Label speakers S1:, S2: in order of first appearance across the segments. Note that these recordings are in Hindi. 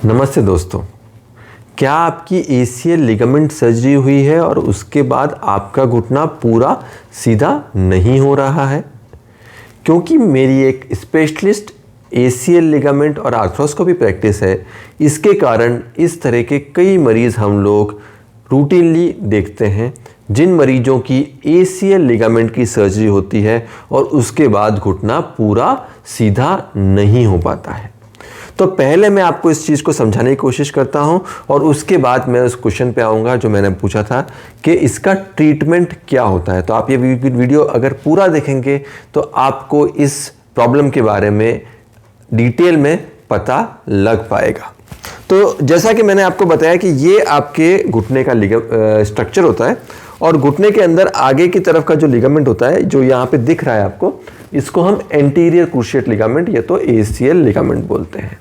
S1: नमस्ते दोस्तों, क्या आपकी ACL लिगामेंट सर्जरी हुई है और उसके बाद आपका घुटना पूरा सीधा नहीं हो रहा है? क्योंकि मेरी एक स्पेशलिस्ट ACL लिगामेंट और आर्थ्रोस्कोपी प्रैक्टिस है, इसके कारण इस तरह के कई मरीज़ हम लोग रूटीनली देखते हैं जिन मरीजों की ACL लिगामेंट की सर्जरी होती है और उसके बाद घुटना पूरा सीधा नहीं हो पाता है। तो पहले मैं आपको इस चीज़ को समझाने की कोशिश करता हूं और उसके बाद मैं उस क्वेश्चन पे आऊँगा जो मैंने पूछा था कि इसका ट्रीटमेंट क्या होता है। तो आप ये वीडियो अगर पूरा देखेंगे तो आपको इस प्रॉब्लम के बारे में डिटेल में पता लग पाएगा। तो जैसा कि मैंने आपको बताया कि ये आपके घुटने का स्ट्रक्चर होता है और घुटने के अंदर आगे की तरफ का जो लिगामेंट होता है जो यहाँ पे दिख रहा है आपको, इसको हम एंटीरियर क्रूशिएट लिगामेंट या तो ACL लिगामेंट बोलते हैं।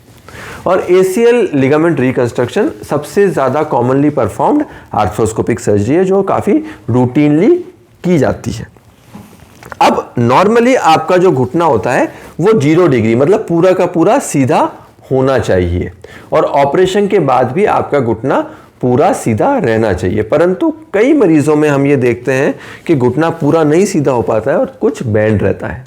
S1: और ACL लिगामेंट रिकंस्ट्रक्शन सबसे ज़्यादा कॉमनली परफॉर्म्ड आर्थ्रोस्कोपिक सर्जरी है जो काफ़ी रूटीनली की जाती है। अब नॉर्मली आपका जो घुटना होता है वो 0 डिग्री मतलब पूरा का पूरा सीधा होना चाहिए और ऑपरेशन के बाद भी आपका घुटना पूरा सीधा रहना चाहिए, परंतु कई मरीजों में हम ये देखते हैं कि घुटना पूरा नहीं सीधा हो पाता है और कुछ बैंड रहता है।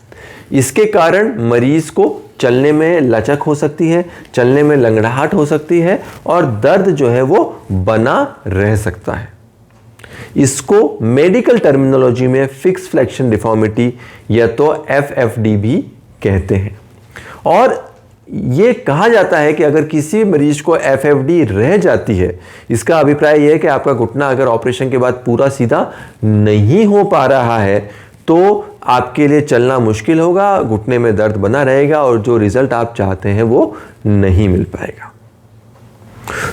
S1: इसके कारण मरीज को चलने में लचक हो सकती है, चलने में लंगड़ाहट हो सकती है और दर्द जो है वो बना रह सकता है। इसको मेडिकल टर्मिनोलॉजी में फिक्स फ्लेक्शन डिफॉर्मिटी या तो FFD भी कहते हैं। और ये कहा जाता है कि अगर किसी मरीज को FFD रह जाती है, इसका अभिप्राय यह है कि आपका घुटना अगर ऑपरेशन के बाद पूरा सीधा नहीं हो पा रहा है तो आपके लिए चलना मुश्किल होगा, घुटने में दर्द बना रहेगा और जो रिजल्ट आप चाहते हैं वो नहीं मिल पाएगा।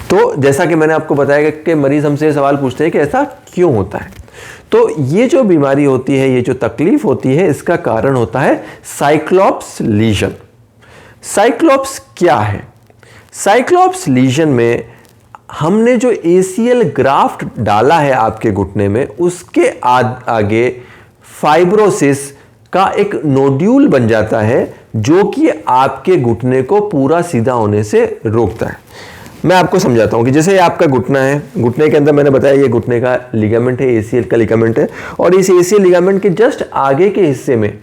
S1: तो जैसा कि मैंने आपको बताया कि मरीज हमसे सवाल पूछते हैं कि ऐसा क्यों होता है। तो ये जो बीमारी होती है, ये जो तकलीफ होती है, इसका कारण होता है साइक्लोप्स लीजन। साइक्लोप्स क्या है? साइक्लोप्स लीजन में हमने जो ACL ग्राफ्ट डाला है आपके घुटने में, उसके आगे फाइब्रोसिस का एक नोड्यूल बन जाता है जो कि आपके घुटने को पूरा सीधा होने से रोकता है। मैं आपको समझाता हूं कि जैसे आपका घुटना है, घुटने के अंदर मैंने बताया ये घुटने का लिगामेंट है, ACL का लिगामेंट है और इस ACL लिगामेंट के जस्ट आगे के हिस्से में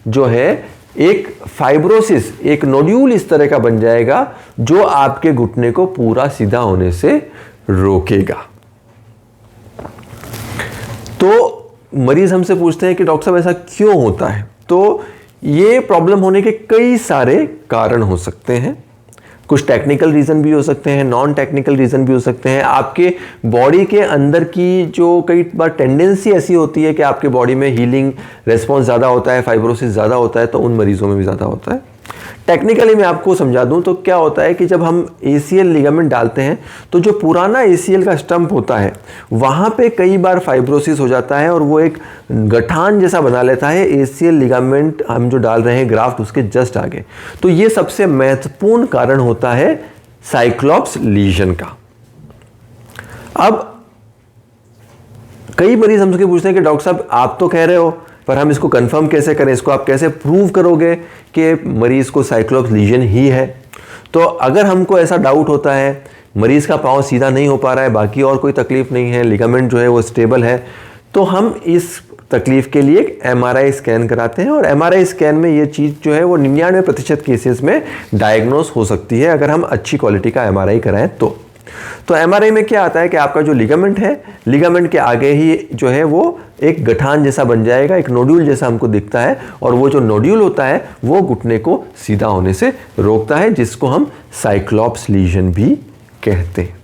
S1: जो है एक फाइब्रोसिस, एक नोड्यूल इस तरह का बन जाएगा जो आपके घुटने को पूरा सीधा होने से रोकेगा। तो मरीज हमसे पूछते हैं कि डॉक्टर साहब ऐसा क्यों होता है? तो ये प्रॉब्लम होने के कई सारे कारण हो सकते हैं। कुछ टेक्निकल रीज़न भी हो सकते हैं, नॉन टेक्निकल रीज़न भी हो सकते हैं। आपके बॉडी के अंदर की जो कई बार टेंडेंसी ऐसी होती है कि आपके बॉडी में हीलिंग रेस्पॉन्स ज़्यादा होता है, फाइब्रोसिस ज़्यादा होता है, तो उन मरीज़ों में भी ज़्यादा होता है। टेक्निकली मैं आपको समझा दूं तो क्या होता है कि जब हम ACL लिगामेंट डालते हैं तो जो पुराना ACL का स्टंप होता है वहाँ पे कई बार फाइब्रोसिस हो जाता है और वो एक गठान जैसा बना लेता है ACL लिगामेंट हम जो डाल रहे हैं ग्राफ्ट उसके जस्ट आगे। तो ये सबसे महत्वपूर्ण कारण होता है साइक्लोप्स लीजन का। अब कई मरीज हमसे पूछते हैं कि डॉक्टर साहब आप तो कह रहे हो पर हम इसको कंफर्म कैसे करें, इसको आप कैसे प्रूव करोगे कि मरीज को साइक्लोप्स लीजन ही है? तो अगर हमको ऐसा डाउट होता है, मरीज का पाँव सीधा नहीं हो पा रहा है, बाकी और कोई तकलीफ नहीं है, लिगामेंट जो है वो स्टेबल है, तो हम इस तकलीफ के लिए एक MRI स्कैन कराते हैं और MRI स्कैन में ये चीज़ जो है वो 99% केसेस में डायग्नोस हो सकती है अगर हम अच्छी क्वालिटी का MRI कराएं तो MRI में क्या आता है कि आपका जो लिगामेंट है, लिगामेंट के आगे ही जो है वो एक गठान जैसा बन जाएगा, एक नोड्यूल जैसा हमको दिखता है और वो जो नोड्यूल होता है वो घुटने को सीधा होने से रोकता है, जिसको हम साइक्लोप्स लीजन भी कहते हैं।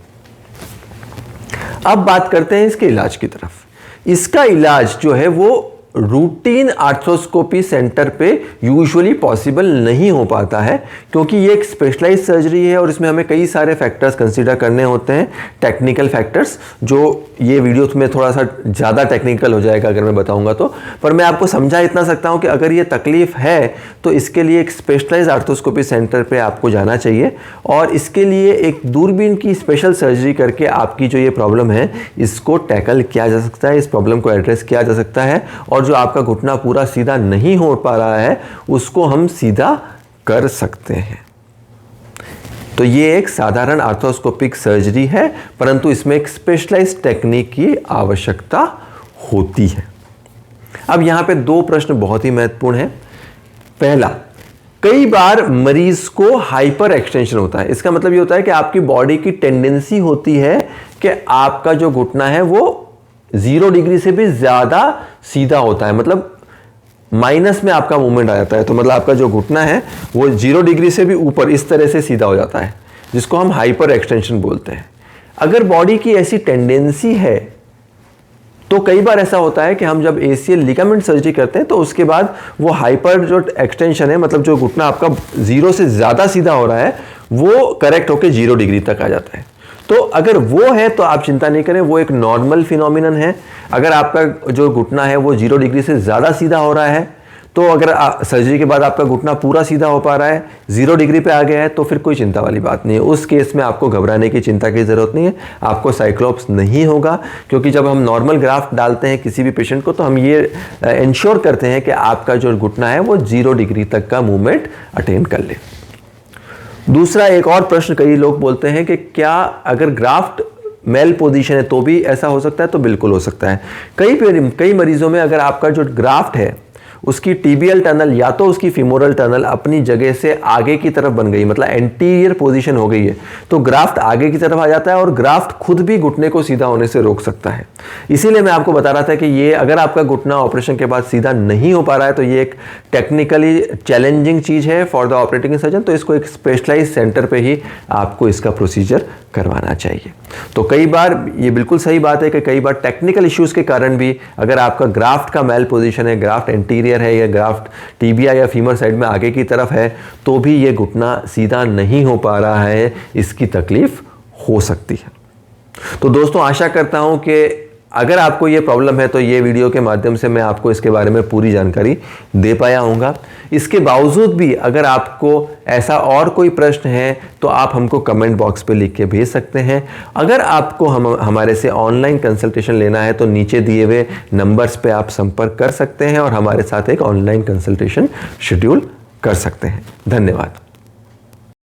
S1: अब बात करते हैं इसके इलाज की तरफ। इसका इलाज जो है वो रूटीन आर्थ्रोस्कोपी सेंटर पे यूजुअली पॉसिबल नहीं हो पाता है क्योंकि ये एक स्पेशलाइज्ड सर्जरी है और इसमें हमें कई सारे फैक्टर्स कंसीडर करने होते हैं, टेक्निकल फैक्टर्स, जो ये वीडियो में थोड़ा सा ज़्यादा टेक्निकल हो जाएगा अगर मैं बताऊंगा तो। पर मैं आपको समझा इतना सकता हूं कि अगर ये तकलीफ है तो इसके लिए एक स्पेशलाइज्ड आर्थ्रोस्कोपी सेंटर पे आपको जाना चाहिए और इसके लिए एक दूरबीन की स्पेशल सर्जरी करके आपकी जो ये प्रॉब्लम है इसको टैकल किया जा सकता है, इस प्रॉब्लम को एड्रेस किया जा सकता है और जो आपका घुटना पूरा सीधा नहीं हो पा रहा है उसको हम सीधा कर सकते हैं। तो ये एक साधारण आर्थ्रोस्कोपिक सर्जरी है, परंतु इसमें एक स्पेशलाइज्ड टेक्निक की आवश्यकता होती है। अब यहाँ पे दो प्रश्न बहुत ही महत्वपूर्ण है। पहला, कई बार मरीज को हाइपर एक्सटेंशन होता है। इसका मतलब ये होता है कि आपकी बॉडी की टेंडेंसी होती है कि आपका जो घुटना है वो 0 डिग्री से भी ज्यादा सीधा होता है, मतलब माइनस में आपका मूवमेंट आ जाता है। तो मतलब आपका जो घुटना है वो 0 डिग्री से भी ऊपर इस तरह से सीधा हो जाता है, जिसको हम हाइपर एक्सटेंशन बोलते हैं। अगर बॉडी की ऐसी टेंडेंसी है तो कई बार ऐसा होता है कि हम जब ACL लिगामेंट सर्जरी करते हैं तो उसके बाद वो हाइपर जो एक्सटेंशन है, मतलब जो घुटना आपका 0 से ज़्यादा सीधा हो रहा है, वो करेक्ट होकर 0 डिग्री तक आ जाता है। तो अगर वो है तो आप चिंता नहीं करें, वो एक नॉर्मल फिनोमिनन है। अगर आपका जो घुटना है वो 0 डिग्री से ज़्यादा सीधा हो रहा है, तो अगर सर्जरी के बाद आपका घुटना पूरा सीधा हो पा रहा है, 0 डिग्री पे आ गया है, तो फिर कोई चिंता वाली बात नहीं है। उस केस में आपको घबराने की, चिंता की ज़रूरत नहीं है। आपको साइक्लोप्स नहीं होगा, क्योंकि जब हम नॉर्मल ग्राफ्ट डालते हैं किसी भी पेशेंट को तो हम ये इंश्योर करते हैं कि आपका जो घुटना है वो 0 डिग्री तक का मूवमेंट अटेन कर ले। दूसरा, एक और प्रश्न कई लोग बोलते हैं कि क्या अगर ग्राफ्ट मेल पोजीशन है तो भी ऐसा हो सकता है? तो बिल्कुल हो सकता है। कई मरीजों में अगर आपका जो ग्राफ्ट है उसकी टीबियल टनल या तो उसकी फीमोरल टनल अपनी जगह से आगे की तरफ बन गई, मतलब एंटीरियर पोजीशन हो गई है, तो ग्राफ्ट आगे की तरफ आ जाता है और ग्राफ्ट खुद भी घुटने को सीधा होने से रोक सकता है। इसीलिए मैं आपको बता रहा था कि ये अगर आपका घुटना ऑपरेशन के बाद सीधा नहीं हो पा रहा है तो ये एक टेक्निकली चैलेंजिंग चीज़ है फॉर द ऑपरेटिंग सर्जन। तो इसको एक स्पेशलाइज्ड सेंटर पे ही आपको इसका प्रोसीजर करवाना चाहिए। तो कई बार ये बिल्कुल सही बात है कि कई बार टेक्निकल इश्यूज़ के कारण भी अगर आपका ग्राफ्ट का मेल पोजीशन है, ग्राफ्ट एंटीरियर है या ग्राफ्ट टीबिया या फीमर साइड में आगे की तरफ है, तो भी ये घुटना सीधा नहीं हो पा रहा है, इसकी तकलीफ हो सकती है। तो दोस्तों, आशा करता हूं कि अगर आपको ये प्रॉब्लम है तो ये वीडियो के माध्यम से मैं आपको इसके बारे में पूरी जानकारी दे पाया हूँगा। इसके बावजूद भी अगर आपको ऐसा और कोई प्रश्न है तो आप हमको कमेंट बॉक्स पे लिख के भेज सकते हैं। अगर आपको हमारे से ऑनलाइन कंसल्टेशन लेना है तो नीचे दिए हुए नंबर्स पे आप संपर्क कर सकते हैं और हमारे साथ एक ऑनलाइन कंसल्टेशन शेड्यूल कर सकते हैं। धन्यवाद।